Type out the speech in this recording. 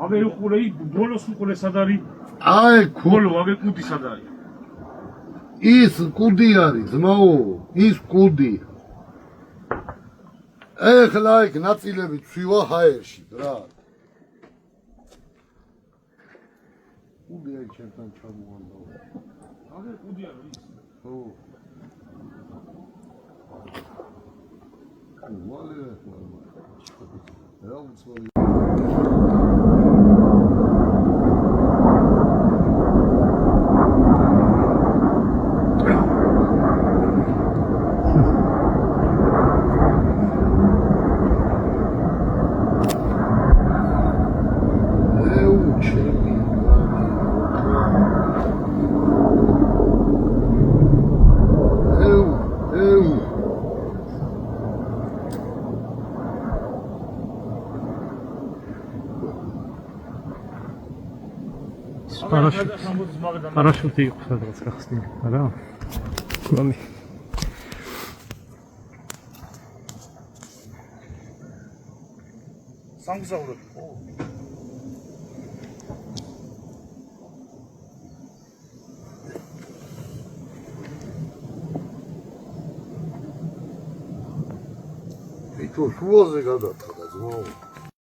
აბე უყურე ბოლოს უყურე სად არის? აი ბოლო აბე კუდი სად არის? ის კუდი არის ძმაო, ის კუდი. ეხლა იქ ნაწილები ცვივა ჰაერში რა. კუდი აი ჩემთან ჩამოვანდა. აბე კუდი არის? ხო. ვალე რა უცბად Parashuti იყო სადღაც გახსნილი, არა? მამი. სამგზავროდ ხო? იცო შუაზე გადაწყდა ძმაო.